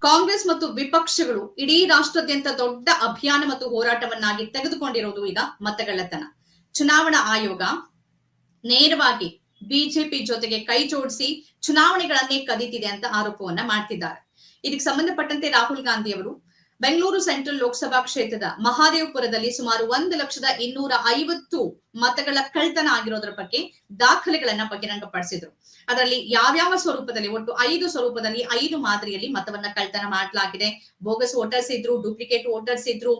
ಕಾಂಗ್ರೆಸ್ ಮತ್ತು ವಿಪಕ್ಷಗಳು ಇಡೀ ರಾಷ್ಟ್ರಾದ್ಯಂತ ದೊಡ್ಡ ಅಭಿಯಾನ ಮತ್ತು ಹೋರಾಟವನ್ನಾಗಿ ತೆಗೆದುಕೊಂಡಿರೋದು ಈಗ ಮತಗಳ್ಳತನ. ಚುನಾವಣಾ ಆಯೋಗ ನೇರವಾಗಿ ಬಿಜೆಪಿ ಜೊತೆಗೆ ಕೈ ಜೋಡಿಸಿ ಚುನಾವಣೆಗಳನ್ನೇ ಕದೀತಿದೆ ಅಂತ ಆರೋಪವನ್ನ ಮಾಡ್ತಿದ್ದಾರೆ. ಇದಕ್ಕೆ ಸಂಬಂಧಪಟ್ಟಂತೆ ರಾಹುಲ್ ಗಾಂಧಿ ಅವರು ಬೆಂಗಳೂರು ಸೆಂಟ್ರಲ್ ಲೋಕಸಭಾ ಕ್ಷೇತ್ರದ ಮಹಾದೇವಪುರದಲ್ಲಿ ಸುಮಾರು 1,250,000 ಮತಗಳ ಕಳ್ತನ ಆಗಿರೋದ್ರ ಬಗ್ಗೆ ದಾಖಲೆಗಳನ್ನ ಬಹಿರಂಗಪಡಿಸಿದ್ರು. ಅದರಲ್ಲಿ ಯಾವ್ಯಾವ ಸ್ವರೂಪದಲ್ಲಿ ಒಟ್ಟು 5 ಸ್ವರೂಪದಲ್ಲಿ 5 ಮಾದರಿಯಲ್ಲಿ ಮತವನ್ನ ಕಳ್ತನ ಮಾಡಲಾಗಿದೆ. ಬೋಗಸ್ ವೋಟರ್ಸ್ ಇದ್ರು, ಡೂಪ್ಲಿಕೇಟ್ ವೋಟರ್ಸ್ ಇದ್ರು,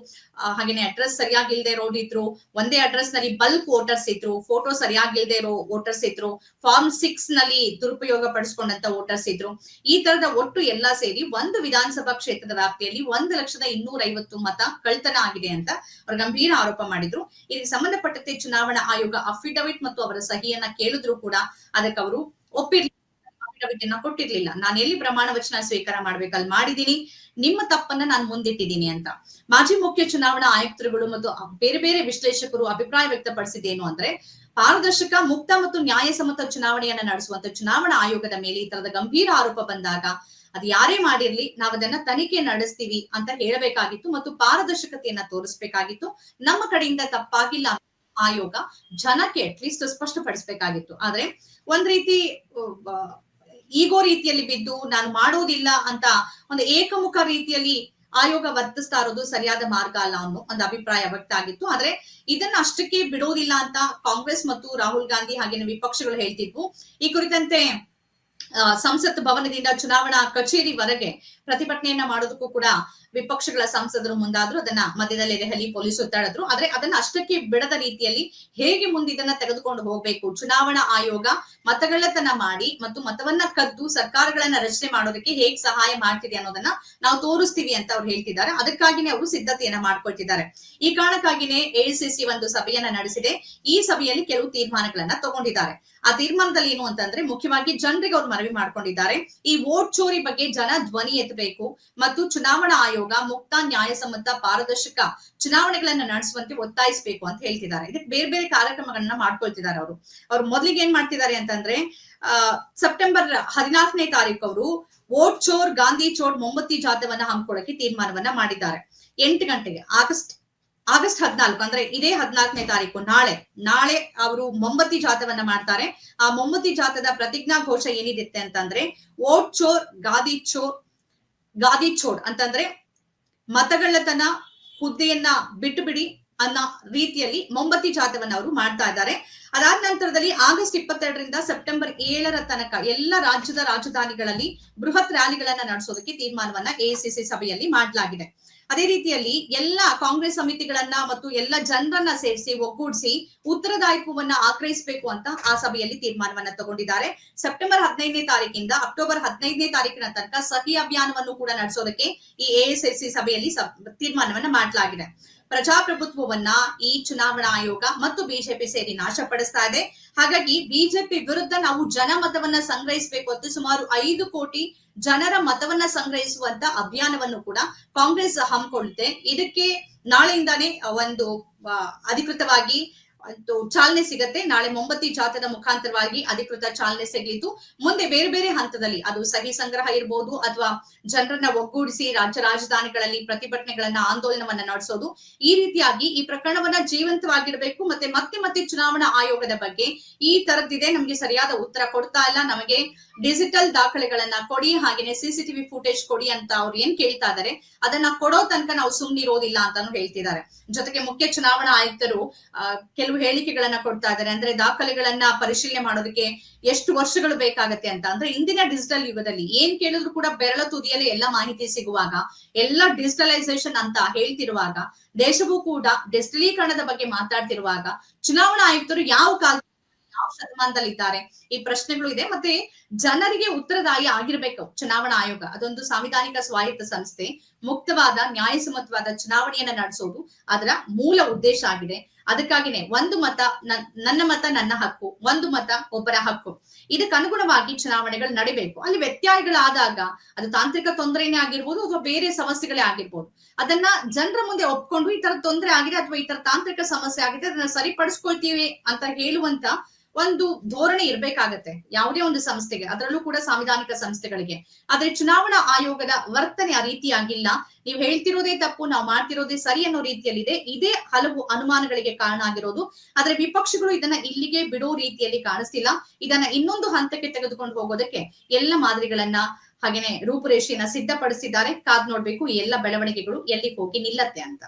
ಹಾಗೇನೆ ಅಡ್ರೆಸ್ ಸರಿಯಾಗಿಲ್ದೇ ಇರೋರು ಇದ್ರು, ಒಂದೇ ಅಡ್ರೆಸ್ ನಲ್ಲಿ ಬಲ್ಕ್ ವೋಟರ್ಸ್ ಇದ್ರು, ಫೋಟೋ ಸರಿಯಾಗಿಲ್ದೇ ಇರೋ ವೋಟರ್ಸ್ ಇದ್ರು, ಫಾರ್ಮ್ 6 ನಲ್ಲಿ ದುರುಪಯೋಗ ಪಡಿಸ್ಕೊಂಡಂತ ವೋಟರ್ಸ್ ಇದ್ರು. ಈ ತರದ ಒಟ್ಟು ಎಲ್ಲಾ ಸೇರಿ ಒಂದು ವಿಧಾನಸಭಾ ಕ್ಷೇತ್ರದ ವ್ಯಾಪ್ತಿಯಲ್ಲಿ 1,250,000 ಮತ ಕಳ್ತನ ಆಗಿದೆ ಅಂತ ಅವರು ಗಂಭೀರ ಆರೋಪ ಮಾಡಿದ್ರು. ಇದಕ್ಕೆ ಸಂಬಂಧಪಟ್ಟಂತೆ ಚುನಾವಣಾ ಆಯೋಗ ಅಫಿಡವಿಟ್ ಮತ್ತು ಅವರ ಸಹಿಯನ್ನ ಕೇಳಿದ್ರು ಕೂಡ ಅದಕ್ಕೆ ಅವರು ಅಫಿಡವಿಟ್ ಅನ್ನ ಕೊಟ್ಟಿರ್ಲಿಲ್ಲ. ನಾನು ಎಲ್ಲಿ ಪ್ರಮಾಣ ವಚನ ಸ್ವೀಕಾರ ಮಾಡ್ಬೇಕಲ್ಲಿ ಮಾಡಿದೀನಿ, ನಿಮ್ಮ ತಪ್ಪನ್ನ ನಾನು ಮುಂದಿಟ್ಟಿದ್ದೀನಿ ಅಂತ ಮಾಜಿ ಮುಖ್ಯ ಚುನಾವಣಾ ಆಯುಕ್ತರುಗಳು ಮತ್ತು ಬೇರೆ ಬೇರೆ ವಿಶ್ಲೇಷಕರು ಅಭಿಪ್ರಾಯ ವ್ಯಕ್ತಪಡಿಸಿದೇನು ಅಂದ್ರೆ, ಪಾರದರ್ಶಕ, ಮುಕ್ತ ಮತ್ತು ನ್ಯಾಯಸಮ್ಮತ ಚುನಾವಣೆಯನ್ನ ನಡೆಸುವಂತ ಚುನಾವಣಾ ಆಯೋಗದ ಮೇಲೆ ಈ ತರದ ಗಂಭೀರ ಆರೋಪ ಬಂದಾಗ ಅದು ಯಾರೇ ಮಾಡಿರ್ಲಿ ನಾವು ಅದನ್ನ ತನಿಖೆ ನಡೆಸ್ತೀವಿ ಅಂತ ಹೇಳಬೇಕಾಗಿತ್ತು ಮತ್ತು ಪಾರದರ್ಶಕತೆಯನ್ನ ತೋರಿಸಬೇಕಾಗಿತ್ತು. ನಮ್ಮ ಕಡೆಯಿಂದ ತಪ್ಪಾಗಿಲ್ಲ ಆಯೋಗ ಜನಕ್ಕೆ ಅಟ್ಲೀಸ್ಟ್ ಸ್ಪಷ್ಟಪಡಿಸಬೇಕಾಗಿತ್ತು. ಆದ್ರೆ ಒಂದ್ ರೀತಿ ಈಗೋ ರೀತಿಯಲ್ಲಿ ಬಿದ್ದು ನಾನು ಮಾಡೋದಿಲ್ಲ ಅಂತ ಒಂದು ಏಕಮುಖ ರೀತಿಯಲ್ಲಿ ಆಯೋಗ ವರ್ತಿಸ್ತಾ ಇರೋದು ಸರಿಯಾದ ಮಾರ್ಗ ಅಲ್ಲ ಅನ್ನೋ ಒಂದು ಅಭಿಪ್ರಾಯ ವ್ಯಕ್ತ ಆಗಿತ್ತು. ಆದ್ರೆ ಇದನ್ನ ಅಷ್ಟಕ್ಕೆ ಬಿಡೋದಿಲ್ಲ ಅಂತ ಕಾಂಗ್ರೆಸ್ ಮತ್ತು ರಾಹುಲ್ ಗಾಂಧಿ ಹಾಗೇನೆ ವಿಪಕ್ಷಗಳು ಹೇಳ್ತಿದ್ವು. ಈ ಕುರಿತಂತೆ ಸಂಸತ್ ಭವನದಿಂದ ಚುನಾವಣಾ ಕಚೇರಿವರೆಗೆ ಪ್ರತಿಭಟನೆಯನ್ನ ಮಾಡೋದಕ್ಕೂ ಕೂಡ ವಿಪಕ್ಷಗಳ ಸಂಸದರು ಮುಂದಾದ್ರು. ಅದನ್ನ ಮಧ್ಯದಲ್ಲಿ ದೆಹಲಿ ಪೊಲೀಸರು ತಡೆದ್ರು. ಆದ್ರೆ ಅದನ್ನ ಅಷ್ಟಕ್ಕೆ ಬಿಡದ ರೀತಿಯಲ್ಲಿ ಹೇಗೆ ಮುಂದೆ ಇದನ್ನ ತೆಗೆದುಕೊಂಡು ಹೋಗ್ಬೇಕು, ಚುನಾವಣಾ ಆಯೋಗ ಮತಗಳ್ಳತನ ಮಾಡಿ ಮತ್ತು ಮತವನ್ನ ಕದ್ದು ಸರ್ಕಾರಗಳನ್ನ ರಚನೆ ಮಾಡೋದಕ್ಕೆ ಹೇಗೆ ಸಹಾಯ ಮಾಡ್ತಿದೆ ಅನ್ನೋದನ್ನ ನಾವು ತೋರಿಸ್ತೀವಿ ಅಂತ ಅವ್ರು ಹೇಳ್ತಿದ್ದಾರೆ. ಅದಕ್ಕಾಗಿನೇ ಅವರು ಸಿದ್ಧತೆಯನ್ನ ಮಾಡ್ಕೊಳ್ತಿದ್ದಾರೆ. ಈ ಕಾರಣಕ್ಕಾಗಿನೇ ಎಐಸಿಸಿ ಒಂದು ಸಭೆಯನ್ನ ನಡೆಸಿದೆ. ಈ ಸಭೆಯಲ್ಲಿ ಕೆಲವು ತೀರ್ಮಾನಗಳನ್ನ ತಗೊಂಡಿದ್ದಾರೆ. ಆ ತೀರ್ಮಾನದಲ್ಲಿ ಏನು ಅಂತಂದ್ರೆ, ಮುಖ್ಯವಾಗಿ ಜನರಿಗೆ ಅವ್ರು ಮನವಿ ಮಾಡ್ಕೊಂಡಿದ್ದಾರೆ. ಈ ವೋಟ್ ಚೋರಿ ಬಗ್ಗೆ ಜನ ಧ್ವನಿ ಎತ್ತಬೇಕು ಮತ್ತು ಚುನಾವಣಾ ಆಯೋಗ ಮುಕ್ತ, ನ್ಯಾಯಸಮ್ಮತ, ಪಾರದರ್ಶಕ ಚುನಾವಣೆಗಳನ್ನ ನಡೆಸುವಂತೆ ಒತ್ತಾಯಿಸಬೇಕು ಅಂತ ಹೇಳ್ತಿದ್ದಾರೆ. ಇದಕ್ಕೆ ಬೇರೆ ಬೇರೆ ಕಾರ್ಯಕ್ರಮಗಳನ್ನ ಮಾಡ್ಕೊಳ್ತಿದ್ದಾರೆ. ಅವ್ರು ಮೊದಲಿಗೆ ಏನ್ ಮಾಡ್ತಿದ್ದಾರೆ ಅಂತಂದ್ರೆ, ಸೆಪ್ಟೆಂಬರ್ 14ನೇ ತಾರೀಕು ಅವರು ವೋಟ್ ಚೋರ್ ಗಾಂಧಿ ಚೋರ್ ಮೊಂಬತ್ತಿ ಜಾಥಾವನ್ನ ಹಮ್ಮಿಕೊಳ್ಳಕ್ಕೆ ತೀರ್ಮಾನವನ್ನ ಮಾಡಿದ್ದಾರೆ. 8 ಗಂಟೆಗೆ ಆಗಸ್ಟ್ 14 ಅಂದ್ರೆ ಇದೇ 14ನೇ ತಾರೀಕು ನಾಳೆ ಅವರು ಮೊಂಬತ್ತಿ ಜಾಥಾವನ್ನ ಮಾಡ್ತಾರೆ. ಆ ಮೊಂಬತ್ತಿ ಜಾಥಾದ ಪ್ರತಿಜ್ಞಾ ಘೋಷ ಏನಿದೆ ಅಂತಂದ್ರೆ, ವೋಟ್ ಚೋರ್ ಗಾದಿ ಚೋರ್ ಅಂತಂದ್ರೆ ಮತಗಳ್ಳತನ, ಹುದ್ದೆಯನ್ನ ಬಿಟ್ಟು ಬಿಡಿ ಅನ್ನೋ ರೀತಿಯಲ್ಲಿ ಮೊಂಬತ್ತಿ ಜಾಥಾವನ್ನ ಅವರು ಮಾಡ್ತಾ ಇದ್ದಾರೆ. ಅದಾದ ನಂತರದಲ್ಲಿ ಆಗಸ್ಟ್ 22ರಿಂದ ಸೆಪ್ಟೆಂಬರ್ 7ರ ತನಕ ಎಲ್ಲ ರಾಜ್ಯದ ರಾಜಧಾನಿಗಳಲ್ಲಿ ಬೃಹತ್ ರ್ಯಾಲಿಗಳನ್ನ ನಡೆಸೋದಕ್ಕೆ ತೀರ್ಮಾನವನ್ನ ಎಐಸಿಸಿ ಸಭೆಯಲ್ಲಿ ಮಾಡಲಾಗಿದೆ. ಅದೇ ರೀತಿಯಲ್ಲಿ ಎಲ್ಲ ಕಾಂಗ್ರೆಸ್ ಸಮಿತಿಗಳನ್ನ ಮತ್ತು ಎಲ್ಲ ಜನರನ್ನ ಸೇರಿಸಿ ಒಗ್ಗೂಡಿಸಿ ಉತ್ತರದಾಯಿತ್ವವನ್ನ ಆಗ್ರಹಿಸಬೇಕು ಅಂತ ಆ ಸಭೆಯಲ್ಲಿ ತೀರ್ಮಾನವನ್ನ ತಗೊಂಡಿದ್ದಾರೆ. ಸೆಪ್ಟೆಂಬರ್ 15ನೇ ತಾರೀಕಿಂದ ಅಕ್ಟೋಬರ್ 15ನೇ ತಾರೀಕಿನ ತನಕ ಸಹಿ ಅಭಿಯಾನವನ್ನು ಕೂಡ ನಡೆಸೋದಕ್ಕೆ ಈ ಎಐಸಿಸಿ ಸಭೆಯಲ್ಲಿ ತೀರ್ಮಾನವನ್ನ ಮಾಡಲಾಗಿದೆ. ಪ್ರಜಾಪ್ರಭುತ್ವವನ್ನ ಈ ಚುನಾವಣಾ ಆಯೋಗ ಮತ್ತು ಬಿಜೆಪಿ ಸೇರಿ ನಾಶಪಡಿಸ್ತಾ ಇದೆ. ಹಾಗಾಗಿ ಬಿಜೆಪಿ ವಿರುದ್ಧ ನಾವು ಜನಮತವನ್ನ ಸಂಗ್ರಹಿಸಬೇಕು ಅಂತ ಸುಮಾರು 5 ಕೋಟಿ ಜನರ ಮತವನ್ನ ಸಂಗ್ರಹಿಸುವಂತ ಅಭಿಯಾನವನ್ನು ಕೂಡ ಕಾಂಗ್ರೆಸ್ ಹಮ್ಮಿಕೊಳ್ಳುತ್ತೆ. ಇದಕ್ಕೆ ನಾಳೆಯಿಂದಾನೇ ಒಂದು ಅಧಿಕೃತವಾಗಿ ಚಾಲನೆ ಸಿಗತ್ತೆ. ನಾಳೆ ಮೊಂಬತ್ತಿ ಜಾಥಾದ ಮುಖಾಂತರವಾಗಿ ಅಧಿಕೃತ ಚಾಲನೆ ಸಿಗಲಿದ್ದು, ಮುಂದೆ ಬೇರೆ ಬೇರೆ ಹಂತದಲ್ಲಿ ಅದು ಸಹಿ ಸಂಗ್ರಹ ಇರಬಹುದು ಅಥವಾ ಜನರನ್ನ ಒಗ್ಗೂಡಿಸಿ ರಾಜ್ಯ ರಾಜಧಾನಿಗಳಲ್ಲಿ ಪ್ರತಿಭಟನೆಗಳನ್ನ, ಆಂದೋಲನವನ್ನ ನಡೆಸೋದು, ಈ ರೀತಿಯಾಗಿ ಈ ಪ್ರಕರಣವನ್ನ ಜೀವಂತವಾಗಿಡಬೇಕು. ಮತ್ತೆ ಚುನಾವಣಾ ಆಯೋಗದ ಬಗ್ಗೆ ಈ ತರದ್ದಿದೆ, ನಮ್ಗೆ ಸರಿಯಾದ ಉತ್ತರ ಕೊಡ್ತಾ ಇಲ್ಲ, ನಮಗೆ ಡಿಜಿಟಲ್ ದಾಖಲೆಗಳನ್ನ ಕೊಡಿ, ಹಾಗೇನೆ ಸಿಸಿಟಿವಿ ಫುಟೇಜ್ ಕೊಡಿ ಅಂತ ಅವ್ರು ಏನ್ ಕೇಳ್ತಾ ಇದಾರೆ ಅದನ್ನ ಕೊಡೋ ತನಕ ನಾವು ಸುಮ್ನಿರೋದಿಲ್ಲ ಅಂತಾನು ಹೇಳ್ತಿದ್ದಾರೆ. ಜೊತೆಗೆ ಮುಖ್ಯ ಚುನಾವಣಾ ಆಯುಕ್ತರು ಕೆಲವು ಹೇಳಿಕೆಗಳನ್ನ ಕೊಡ್ತಾ ಇದ್ದಾರೆ. ಅಂದ್ರೆ ದಾಖಲೆಗಳನ್ನ ಪರಿಶೀಲನೆ ಮಾಡೋದಕ್ಕೆ ಎಷ್ಟು ವರ್ಷಗಳು ಬೇಕಾಗತ್ತೆ ಅಂತ. ಅಂದ್ರೆ ಇಂದಿನ ಡಿಜಿಟಲ್ ಯುಗದಲ್ಲಿ ಏನ್ ಕೇಳಿದ್ರು ಕೂಡ ಬೆರಳ ತುದಿಯಲ್ಲಿ ಎಲ್ಲ ಮಾಹಿತಿ ಸಿಗುವಾಗ, ಎಲ್ಲ ಡಿಜಿಟಲೈಸೇಷನ್ ಅಂತ ಹೇಳ್ತಿರುವಾಗ, ದೇಶವೂ ಕೂಡ ಡಿಜಿಟಲೀಕರಣದ ಬಗ್ಗೆ ಮಾತಾಡ್ತಿರುವಾಗ ಚುನಾವಣಾ ಆಯುಕ್ತರು ಯಾವ ಶತಮಾನದಲ್ಲಿ ಇದ್ದಾರೆ, ಈ ಪ್ರಶ್ನೆಗಳು ಇದೆ. ಮತ್ತೆ ಜನರಿಗೆ ಉತ್ತರದಾಯಿ ಆಗಿರ್ಬೇಕು ಚುನಾವಣಾ ಆಯೋಗ. ಅದೊಂದು ಸಾಂವಿಧಾನಿಕ ಸ್ವಾಯತ್ತ ಸಂಸ್ಥೆ. ಮುಕ್ತವಾದ, ನ್ಯಾಯಸಮ್ಮತವಾದ ಚುನಾವಣೆಯನ್ನ ನಡೆಸೋದು ಅದರ ಮೂಲ ಉದ್ದೇಶ ಆಗಿದೆ. ಅದಕ್ಕಾಗಿನೇ ಒಂದು ಮತ ನನ್ನ ಮತ ನನ್ನ ಹಕ್ಕು, ಒಂದು ಮತ ಒಬ್ಬರ ಹಕ್ಕು, ಇದಕ್ಕೆ ಅನುಗುಣವಾಗಿ ಚುನಾವಣೆಗಳು ನಡಿಬೇಕು. ಅಲ್ಲಿ ವ್ಯತ್ಯಯಗಳಾದಾಗ ಅದು ತಾಂತ್ರಿಕ ತೊಂದರೆನೇ ಆಗಿರ್ಬೋದು ಅಥವಾ ಬೇರೆ ಸಮಸ್ಯೆಗಳೇ ಆಗಿರ್ಬೋದು, ಅದನ್ನ ಜನರ ಮುಂದೆ ಒಪ್ಕೊಂಡು ಈ ತರ ತೊಂದರೆ ಆಗಿದೆ ಅಥವಾ ಈ ತರ ತಾಂತ್ರಿಕ ಸಮಸ್ಯೆ ಆಗಿದೆ, ಅದನ್ನ ಸರಿಪಡಿಸ್ಕೊಳ್ತೀವಿ ಅಂತ ಹೇಳುವಂತ ಒಂದು ಧೋರಣೆ ಇರ್ಬೇಕಾಗತ್ತೆ ಯಾವುದೇ ಒಂದು ಸಂಸ್ಥೆಗೆ, ಅದರಲ್ಲೂ ಕೂಡ ಸಾಂವಿಧಾನಿಕ ಸಂಸ್ಥೆಗಳಿಗೆ. ಆದ್ರೆ ಚುನಾವಣಾ ಆಯೋಗದ ವರ್ತನೆ ಆ ರೀತಿಯಾಗಿಲ್ಲ. ನೀವು ಹೇಳ್ತಿರೋದೇ ತಪ್ಪು, ನಾವು ಮಾಡ್ತಿರೋದೇ ಸರಿ ಅನ್ನೋ ರೀತಿಯಲ್ಲಿದೆ. ಇದೇ ಹಲವು ಅನುಮಾನಗಳಿಗೆ ಕಾರಣ ಆಗಿರೋದು. ಆದ್ರೆ ವಿಪಕ್ಷಗಳು ಇದನ್ನ ಇಲ್ಲಿಗೆ ಬಿಡೋ ರೀತಿಯಲ್ಲಿ ಕಾಣಿಸ್ತಿಲ್ಲ. ಇದನ್ನ ಇನ್ನೊಂದು ಹಂತಕ್ಕೆ ತೆಗೆದುಕೊಂಡು ಹೋಗೋದಕ್ಕೆ ಎಲ್ಲ ಮಾದರಿಗಳನ್ನ ಹಾಗೇನೆ ರೂಪುರೇಷೆಯನ್ನ ಸಿದ್ಧಪಡಿಸಿದ್ದಾರೆ. ಕಾದ್ ನೋಡ್ಬೇಕು ಈ ಎಲ್ಲ ಬೆಳವಣಿಗೆಗಳು ಎಲ್ಲಿ ಹೋಗಿ ನಿಲ್ಲತ್ತೆ ಅಂತ.